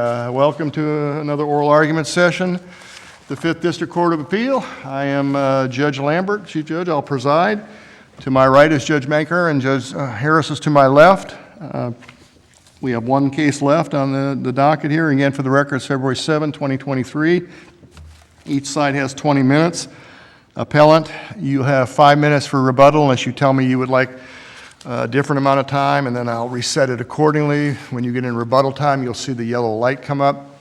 Welcome to another oral argument session. The 5th District Court of Appeal. I am Judge Lambert, Chief Judge. I'll preside. To my right is Judge Manker, and Judge Harris is to my left. We have one case left on the docket here. Again, for the record, it's February 7, 2023. Each side has 20 minutes. Appellant, you have 5 minutes for rebuttal unless you tell me you would like a different amount of time, and then I'll reset it accordingly. When you get in rebuttal time, you'll see the yellow light come up,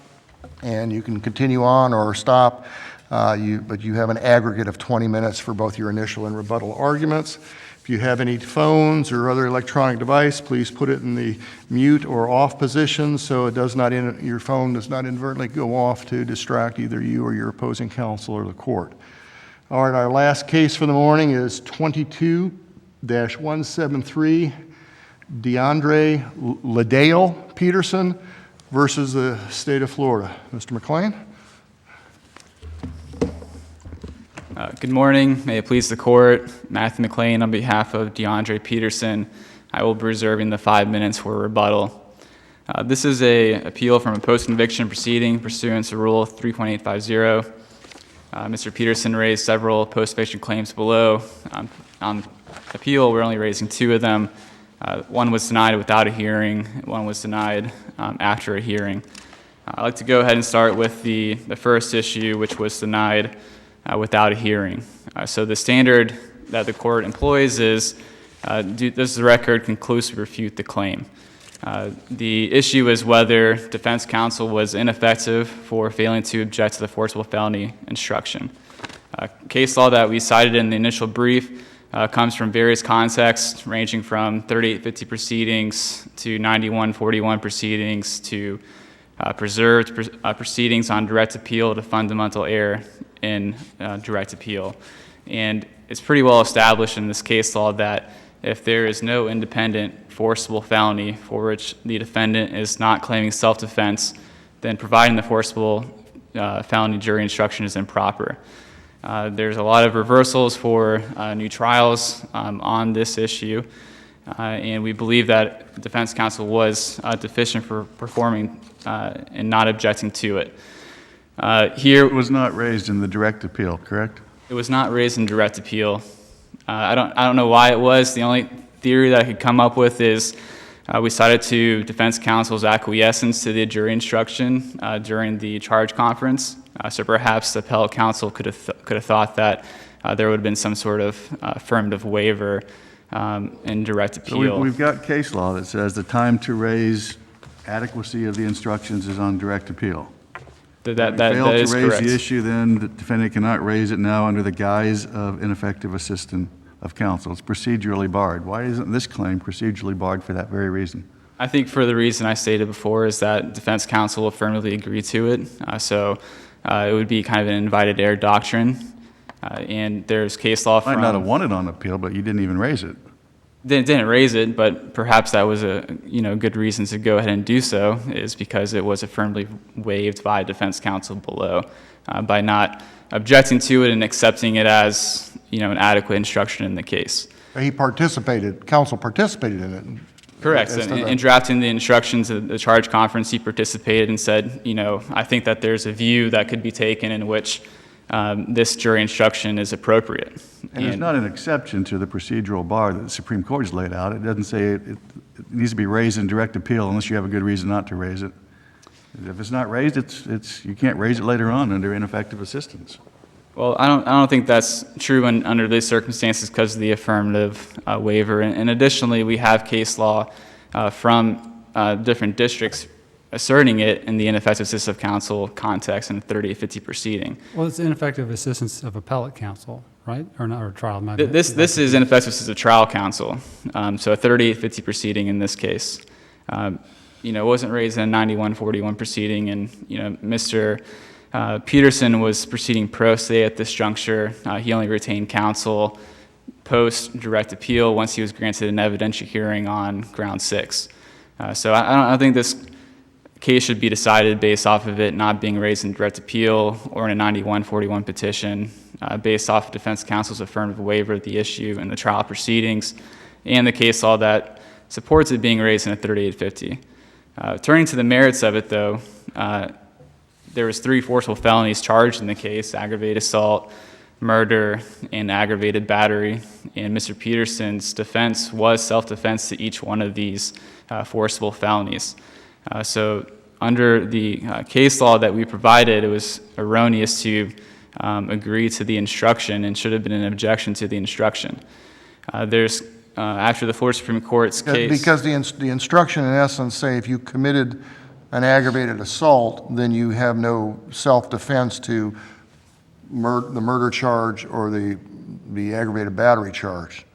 and you can continue on or stop, but you have an aggregate of 20 minutes for both your initial and rebuttal arguments. If you have any phones or other electronic device, please put it in the mute or off position so it does not your phone does not inadvertently go off to distract either you or your opposing counsel or the court. All right, our last case for the morning is 22-173 DeAndre Ladale Peterson versus the state of Florida. Mr. McClain. Good morning. May it please the court. Matthew McClain on behalf of DeAndre Peterson. I will be reserving the 5 minutes for rebuttal. This is an appeal from a post-conviction proceeding pursuant to Rule 3.850. Mr. Peterson raised several post-conviction claims below. On appeal, we're only raising 2 of them. One was denied without a hearing. One was denied after a hearing. I'd like to go ahead and start with the first issue, which was denied without a hearing. So the standard that the court employs is, does the record conclusively refute the claim? The issue is whether defense counsel was ineffective for failing to object to the forcible felony instruction. Case law that we cited in the initial brief comes from various contexts, ranging from 3850 proceedings to 9141 proceedings to preserved proceedings on direct appeal to fundamental error in direct appeal. And it's pretty well established in this case law that if there is no independent forcible felony for which the defendant is not claiming self-defense, then providing the forcible felony jury instruction is improper. There's a lot of reversals for new trials on this issue, and we believe that defense counsel was deficient for performing and not objecting to it. Here, it was not raised in the direct appeal, correct? It was not raised in direct appeal. I don't know why it was. The only theory that I could come up with is we cited to defense counsel's acquiescence to the jury instruction during the charge conference. So perhaps the appellate counsel could have thought that there would have been some sort of affirmative waiver in direct appeal. So we've got case law that says the time to raise adequacy of the instructions is on direct appeal. That is correct. To raise correct. the issue, then the defendant cannot raise it now under the guise of ineffective assistance of counsel. It's procedurally barred. Why isn't this claim procedurally barred for that very reason? I think for the reason I stated before is that defense counsel affirmatively agreed to it. So it would be kind of an invited error doctrine. And there's case law from... Might not have won it on appeal, but you didn't even raise it. Didn't raise it, but perhaps that was a good reason to go ahead and do so, is because it was affirmatively waived by defense counsel below by not objecting to it and accepting it as an adequate instruction in the case. Counsel participated in it. Correct. In drafting the instructions at the charge conference, he participated and said, I think that there's a view that could be taken in which this jury instruction is appropriate. And there's not an exception to the procedural bar that the Supreme Court has laid out. It doesn't say it needs to be raised in direct appeal unless you have a good reason not to raise it. If it's not raised, you can't raise it later on under ineffective assistance. Well, I don't think that's true under these circumstances because of the affirmative waiver. And additionally, we have case law from different districts asserting it in the ineffective assistance of counsel context in a 3850 proceeding. Well, it's ineffective assistance of appellate counsel, right? Or not, or trial. This is ineffective assistance of trial counsel. So a 3850 proceeding in this case. It wasn't raised in a 9141 proceeding, and Mr. Peterson was proceeding pro se at this juncture. He only retained counsel post direct appeal once he was granted an evidentiary hearing on ground 6. So I don't think this case should be decided based off of it not being raised in direct appeal or in a 9141 petition, based off of defense counsel's affirmative waiver of the issue in the trial proceedings and the case law that supports it being raised in a 3850. Turning to the merits of it, though, there was 3 forcible felonies charged in the case: aggravated assault, murder, and aggravated battery. And Mr. Peterson's defense was self-defense to each one of these forcible felonies. So under the case law that we provided, it was erroneous to agree to the instruction and should have been an objection to the instruction. After the Florida Supreme Court's case... Because the instruction, in essence, say if you committed an aggravated assault, then you have no self-defense to the murder charge or the aggravated battery charge.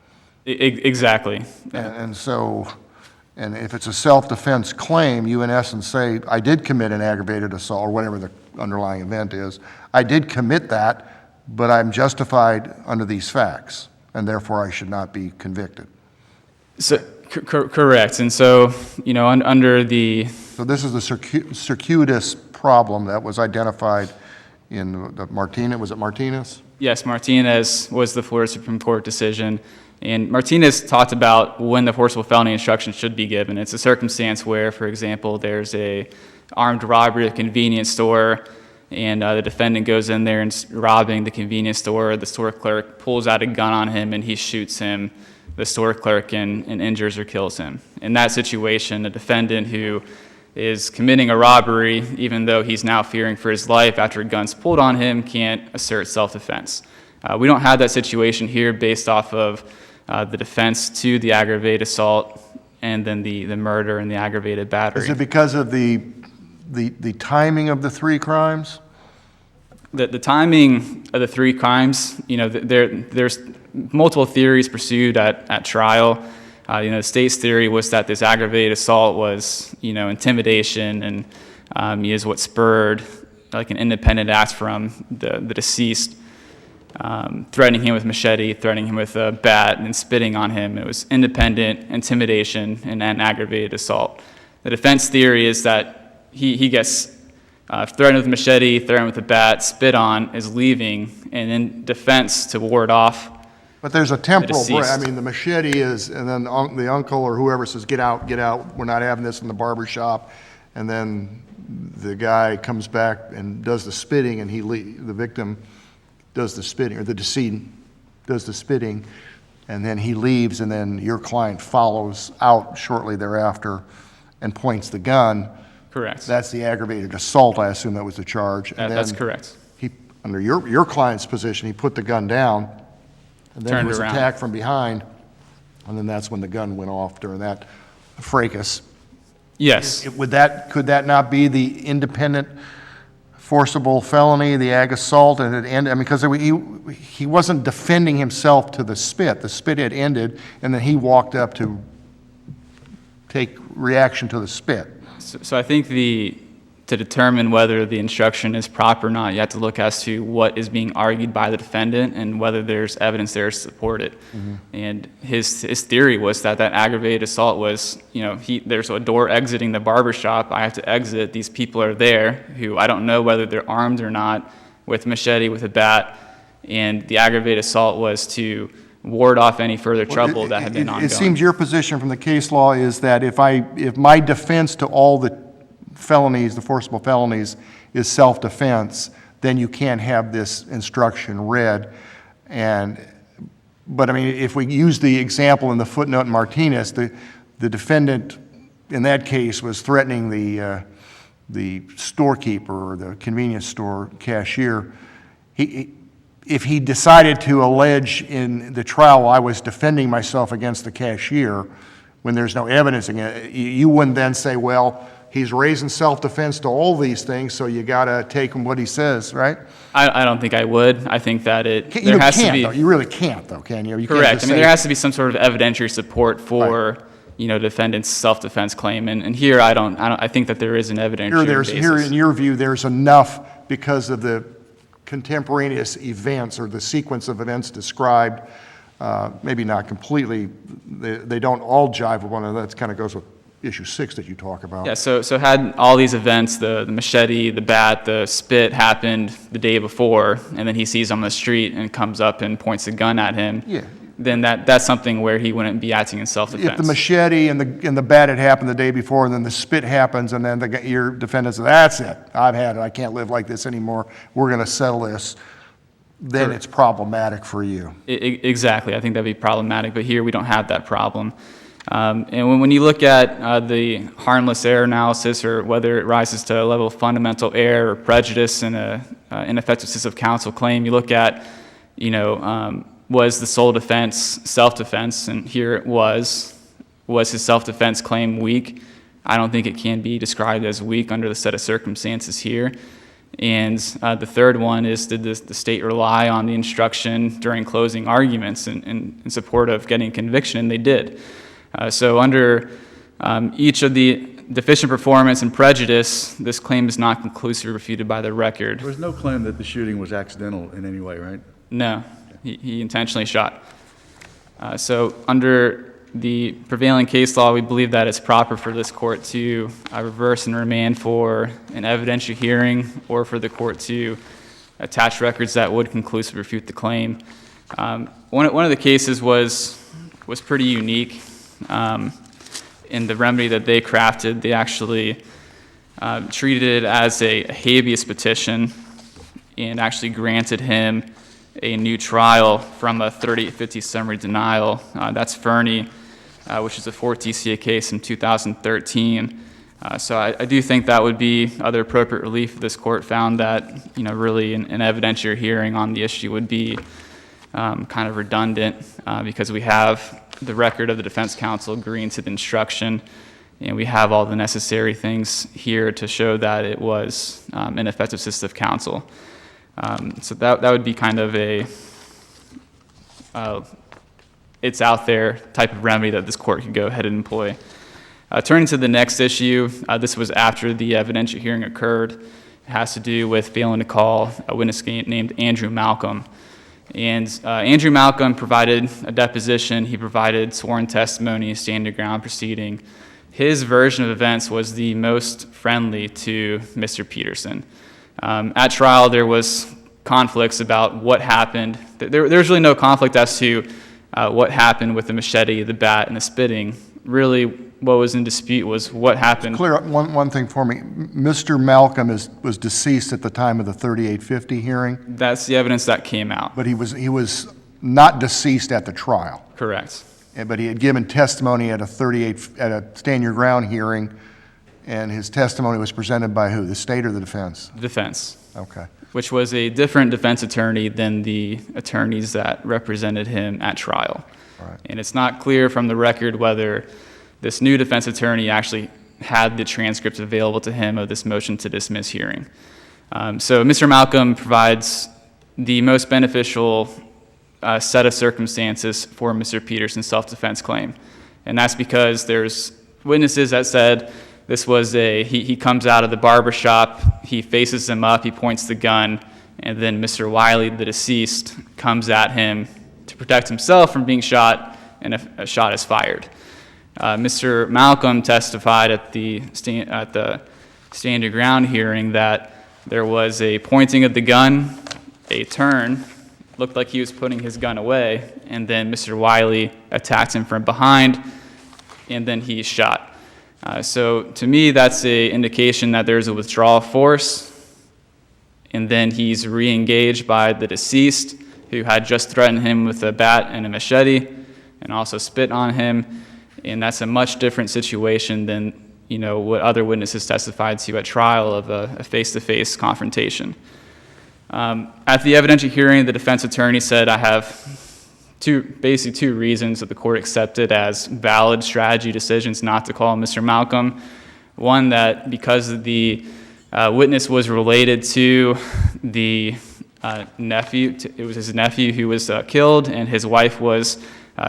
Exactly. And so, and if it's a self-defense claim, you in essence say, I did commit an aggravated assault, or whatever the underlying event is. I did commit that, but I'm justified under these facts, and therefore I should not be convicted. So, correct. And so, under the... So this is the circuitous problem that was identified in the Martinez, was it Martinez? Yes, Martinez was the Florida Supreme Court decision. And Martinez talked about when the forcible felony instruction should be given. It's a circumstance where, for example, there's a armed robbery at a convenience store, and the defendant goes in there and is robbing the convenience store. The store clerk pulls out a gun on him, and he shoots him, the store clerk, and injures or kills him. In that situation, a defendant who is committing a robbery, even though he's now fearing for his life after a gun's pulled on him, can't assert self-defense. We don't have that situation here based off of the defense to the aggravated assault and then the murder and the aggravated battery. Is it because of the timing of the 3 crimes? The timing of the 3 crimes, there's multiple theories pursued at trial. The state's theory was that this aggravated assault was, intimidation and is what spurred like an independent act from the deceased, threatening him with machete, threatening him with a bat, and spitting on him. It was independent intimidation and an aggravated assault. The defense theory is that he gets threatened with a machete, threatened with a bat, spit on, is leaving, and in defense to ward off. But there's a temporal break. deceased. I mean, the machete is, and then the uncle or whoever says, get out, we're not having this in the barber shop. And then the guy comes back and does the spitting, and the victim does the spitting, or the decedent does the spitting, and then he leaves, and then your client follows out shortly thereafter and points the gun. Correct. That's the aggravated assault, I assume that was the charge. And That's then correct. He, under your client's position, he put the gun down, and then Turned he was around. attacked from behind, and then that's when the gun went off during that fracas. Yes. Could that not be the independent forcible felony, the ag assault, and it ended? I mean, because he wasn't defending himself to the spit. The spit had ended, and then he walked up to take reaction to the spit. So I think to determine whether the instruction is proper or not, you have to look as to what is being argued by the defendant and whether there's evidence there to support it. Mm-hmm. And his theory was that aggravated assault was, there's a door exiting the barbershop. I have to exit. These people are there who I don't know whether they're armed or not, with a machete, with a bat. And the aggravated assault was to ward off any further trouble that had been ongoing. It seems your position from the case law is that if my defense to all the felonies, the forcible felonies, is self-defense, then you can't have this instruction read. But I mean, if we use the example in the footnote in Martinez, the defendant in that case was threatening the storekeeper or the convenience store cashier. If he decided to allege in the trial, I was defending myself against the cashier, when there's no evidence against it, you wouldn't then say, well, he's raising self-defense to all these things, so you got to take him what he says, right? I don't think I would. I think that You really can't, though, can you? Correct. I mean, there has to be some sort of evidentiary support for, defendant's self-defense claim. And here, I think that there is an evidentiary basis. Here, in your view, there's enough because of the contemporaneous events or the sequence of events described, maybe not completely, they don't all jive with one another. That kind of goes with issue 6 that you talk about. Yeah, so had all these events, the machete, the bat, the spit happened the day before, and then he sees him on the street and comes up and points a gun at him. Yeah. then that's something where he wouldn't be acting in self-defense. If the machete and the bat had happened the day before, and then the spit happens, and then your defendant says, "That's it, I've had it, I can't live like this anymore, we're going to settle this," then it's problematic for you. Exactly. I think that'd be problematic, but here we don't have that problem. And when you look at the harmless error analysis, or whether it rises to a level of fundamental error or prejudice in an ineffective assistance of counsel claim, you look at, was the sole defense self-defense, and here it was. Was his self-defense claim weak? I don't think it can be described as weak under the set of circumstances here. And the third one is, did the state rely on the instruction during closing arguments in support of getting conviction? And they did. So under each of the deficient performance and prejudice, this claim is not conclusively refuted by the record. There was no claim that the shooting was accidental in any way, right? No, he intentionally shot. So under the prevailing case law, we believe that it's proper for this court to reverse and remand for an evidentiary hearing, or for the court to attach records that would conclusively refute the claim. One of the cases was pretty unique. In the remedy that they crafted, they actually treated it as a habeas petition and actually granted him a new trial from a 3850 summary denial. That's Fernie, which is a 4 TCA case in 2013. So I do think that would be other appropriate relief if this court found that, really an evidentiary hearing on the issue would be kind of redundant, because we have the record of the defense counsel agreeing to the instruction, and we have all the necessary things here to show that it was ineffective assistance of counsel. So that would be kind of a it's out there type of remedy that this court could go ahead and employ. Turning to the next issue, this was after the evidentiary hearing occurred. It has to do with failing to call a witness named Andrew Malcolm. And Andrew Malcolm provided a deposition. He provided sworn testimony, a stand your ground proceeding. His version of events was the most friendly to Mr. Peterson. At trial, there was conflicts about what happened. There was really no conflict as to what happened with the machete, the bat, and the spitting. Really, what was in dispute was what happened. Clear up one thing for me. Mr. Malcolm was deceased at the time of the 3850 hearing, That's the evidence that came out. but he was not deceased at the trial. Correct. But he had given testimony at a stand your ground hearing, and his testimony was presented by who? The state or the defense? Defense, Okay. which was a different defense attorney than the attorneys that represented him at trial. Right. And it's not clear from the record whether this new defense attorney actually had the transcripts available to him of this motion to dismiss hearing. So Mr. Malcolm provides the most beneficial set of circumstances for Mr. Peterson's self-defense claim. And that's because there's witnesses that said this was he comes out of the barber shop, he faces him up, he points the gun, and then Mr. Wiley, the deceased, comes at him to protect himself from being shot, and a shot is fired. Mr. Malcolm testified at the stand your ground hearing that there was a pointing of the gun, a turn, looked like he was putting his gun away, and then Mr. Wiley attacked him from behind, and then he shot. So to me, that's an indication that there's a withdrawal of force, and then he's re-engaged by the deceased, who had just threatened him with a bat and a machete, and also spit on him. And that's a much different situation than what other witnesses testified to at trial of a face-to-face confrontation. At the evidentiary hearing, the defense attorney said, I have basically two reasons that the court accepted as valid strategy decisions not to call Mr. Malcolm. One, that because the witness was related to the nephew, it was his nephew who was killed, and his wife was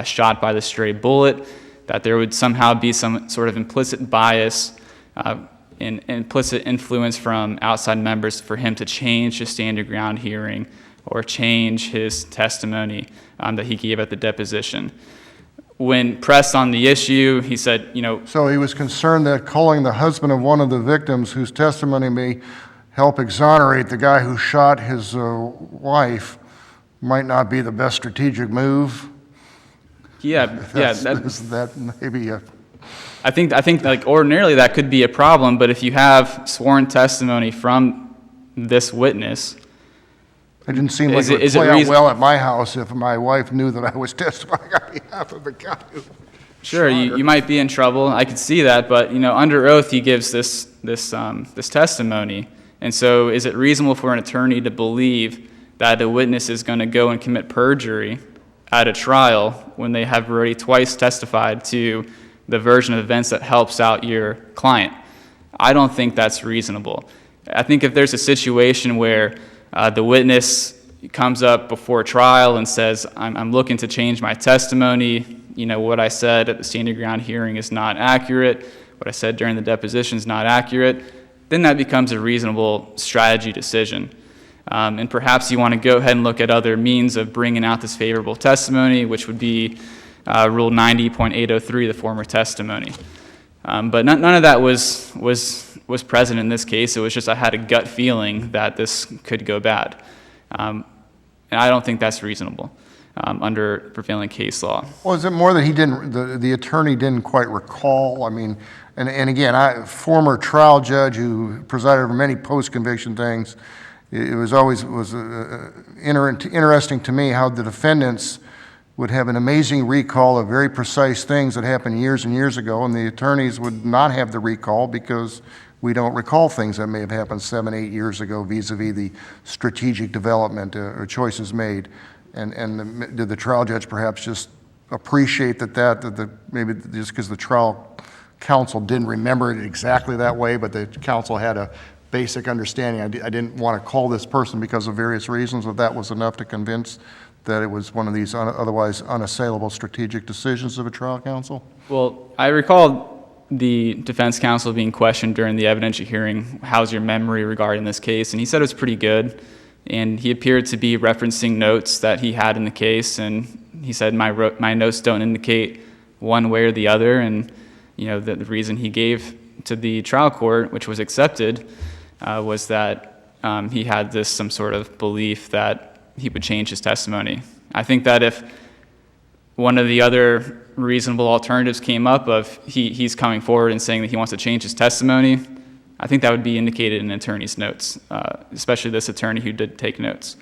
shot by the stray bullet, that there would somehow be some sort of implicit bias and implicit influence from outside members for him to change his stand your ground hearing or change his testimony that he gave at the deposition. When pressed on the issue, he said, So he was concerned that calling the husband of one of the victims, whose testimony may help exonerate the guy who shot his wife, might not be the best strategic move. Is that maybe a... I think like ordinarily that could be a problem, but if you have sworn testimony from this witness, It didn't seem like Is it it- would is it play out reason- well at my house if my wife knew that I was testifying on behalf of a guy who... sure, you might be in trouble. I could see that, but under oath he gives this testimony, and so is it reasonable for an attorney to believe that a witness is going to go and commit perjury at a trial when they have already twice testified to the version of events that helps out your client? I don't think that's reasonable. I think if there's a situation where the witness comes up before trial and says, I'm looking to change my testimony, what I said at the stand your ground hearing is not accurate, what I said during the deposition is not accurate, then that becomes a reasonable strategy decision. And perhaps you want to go ahead and look at other means of bringing out this favorable testimony, which would be Rule 90.803, the former testimony. But none of that was present in this case. It was just I had a gut feeling that this could go bad. And I don't think that's reasonable under prevailing case law. Well, is it more that the attorney didn't quite recall? I mean, and again, former trial judge who presided over many post-conviction things, it was always interesting to me how the defendants would have an amazing recall of very precise things that happened years and years ago, and the attorneys would not have the recall because we don't recall things that may have happened 7, 8 years ago vis-a-vis the strategic development or choices made. And did the trial judge perhaps just appreciate that maybe just because the trial counsel didn't remember it exactly that way, but the counsel had a basic understanding. I didn't want to call this person because of various reasons, that was enough to convince that it was one of these otherwise unassailable strategic decisions of a trial counsel? Well, I recall the defense counsel being questioned during the evidentiary hearing, how's your memory regarding this case? And he said it was pretty good. And he appeared to be referencing notes that he had in the case. And he said, my notes don't indicate one way or the other. And, the reason he gave to the trial court, which was accepted, was that he had some sort of belief that he would change his testimony. I think that if one of the other reasonable alternatives came up of he's coming forward and saying that he wants to change his testimony, I think that would be indicated in an attorney's notes, especially this attorney who did take notes.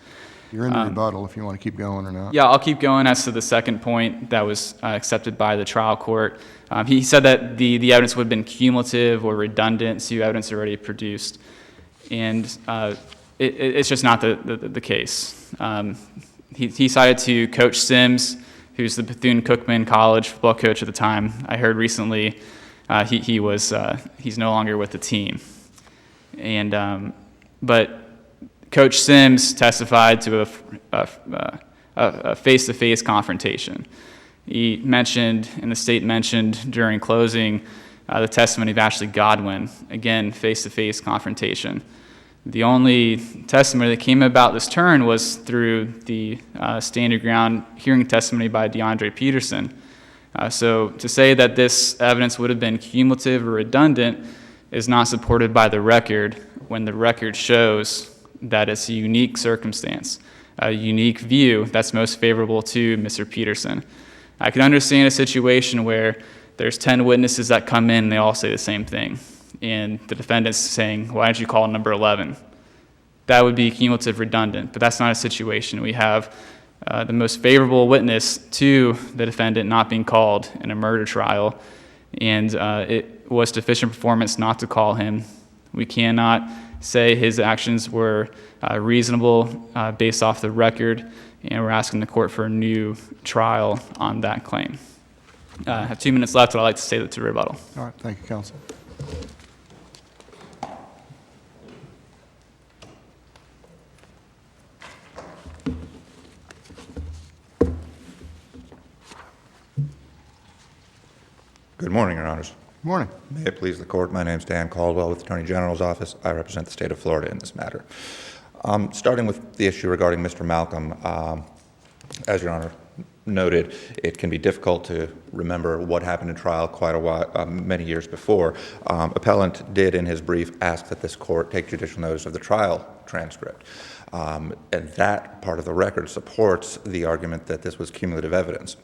You're in the rebuttal if you want to keep going or not. Yeah, I'll keep going as to the second point that was accepted by the trial court. He said that the evidence would have been cumulative or redundant to evidence already produced. And it's just not the case. He cited to Coach Sims, who's the Bethune-Cookman College football coach at the time. I heard recently he's no longer with the team. And but Coach Sims testified to a face-to-face confrontation. He mentioned, and the state mentioned during closing, the testimony of Ashley Godwin, again, face-to-face confrontation. The only testimony that came about this turn was through the stand your ground hearing testimony by DeAndre Peterson. So to say that this evidence would have been cumulative or redundant is not supported by the record when the record shows that it's a unique circumstance, a unique view that's most favorable to Mr. Peterson. I can understand a situation where there's 10 witnesses that come in and they all say the same thing. And the defendant's saying, why didn't you call number 11? That would be cumulative redundant, but that's not a situation. We have the most favorable witness to the defendant not being called in a murder trial, and it was deficient performance not to call him. We cannot say his actions were reasonable based off the record, and we're asking the court for a new trial on that claim. I have 2 minutes left, but I'd like to say that to rebuttal. All right, thank you, counsel. Good morning, Your Honors. Good morning. May it please the Court, my name is Dan Caldwell with the Attorney General's Office. I represent the state of Florida in this matter. Starting with the issue regarding Mr. Malcolm, as Your Honor noted, it can be difficult to remember what happened in trial quite a while, many years before. Appellant did, in his brief, ask that this Court take judicial notice of the trial transcript. And that part of the record supports the argument that this was cumulative evidence.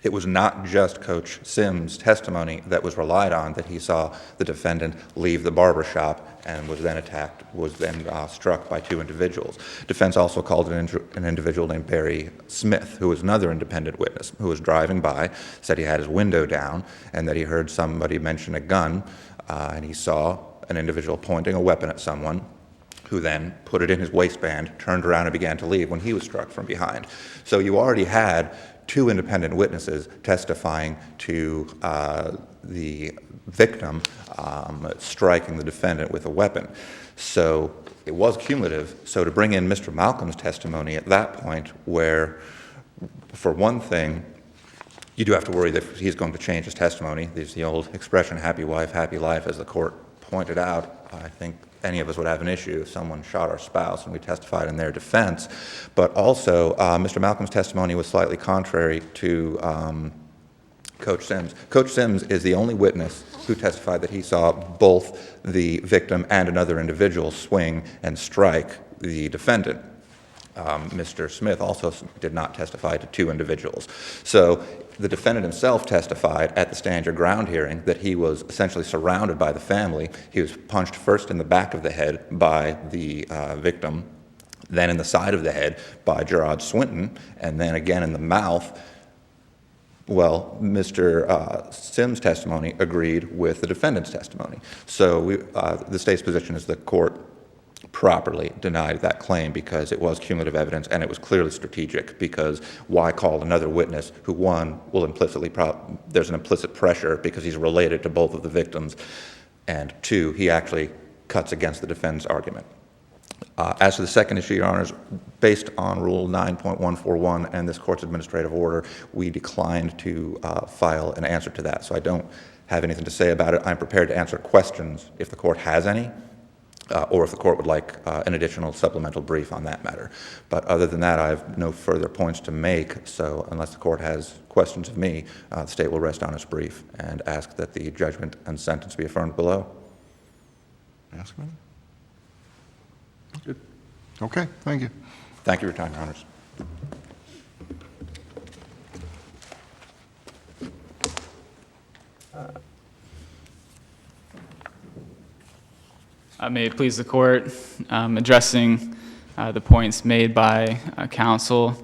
It was not just Coach Sims' testimony that was relied on, that he saw the defendant leave the barber shop and was then struck by two individuals. Defense also called an individual named Barry Smith, who was another independent witness, who was driving by, said he had his window down, and that he heard somebody mention a gun, and he saw an individual pointing a weapon at someone, who then put it in his waistband, turned around and began to leave when he was struck from behind. So you already had two independent witnesses testifying to the victim striking the defendant with a weapon. So it was cumulative. So to bring in Mr. Malcolm's testimony at that point, where, for one thing, you do have to worry that he's going to change his testimony. There's the old expression, happy wife, happy life, as the court pointed out. I think any of us would have an issue if someone shot our spouse and we testified in their defense. But also, Mr. Malcolm's testimony was slightly contrary to Coach Sims. Coach Sims is the only witness who testified that he saw both the victim and another individual swing and strike the defendant. Mr. Smith also did not testify to two individuals. So the defendant himself testified at the stand your ground hearing that he was essentially surrounded by the family. He was punched first in the back of the head by the victim, then in the side of the head by Gerard Swinton, and then again in the mouth. Well, Mr. Sims' testimony agreed with the defendant's testimony. So the state's position is the court properly denied that claim because it was cumulative evidence and it was clearly strategic, because why call another witness who, one, will implicitly, there's an implicit pressure because he's related to both of the victims, and two, he actually cuts against the defendant's argument. As to the second issue, Your Honors, based on Rule 9.141 and this court's administrative order, we declined to file an answer to that, so I don't have anything to say about it. I'm prepared to answer questions if the court has any, or if the court would like an additional supplemental brief on that matter. But other than that, I have no further points to make, so unless the court has questions of me, the state will rest on its brief and ask that the judgment and sentence be affirmed below. Ask me. Good. Okay, thank you. Thank you for your time, Your Honors. May it please the court, addressing the points made by counsel.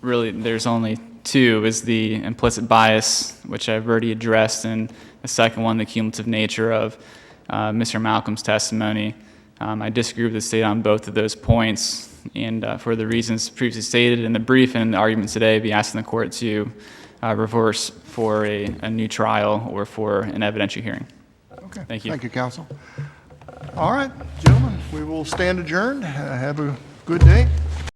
Really, there's only two, is the implicit bias, which I've already addressed, and the second one, the cumulative nature of Mr. Malcolm's testimony. I disagree with the state on both of those points, and for the reasons previously stated in the brief and in the argument today, be asking the court to reverse for a new trial or for an evidentiary hearing. Okay. Thank you. Thank you, counsel. All right, gentlemen, we will stand adjourned. Have a good day.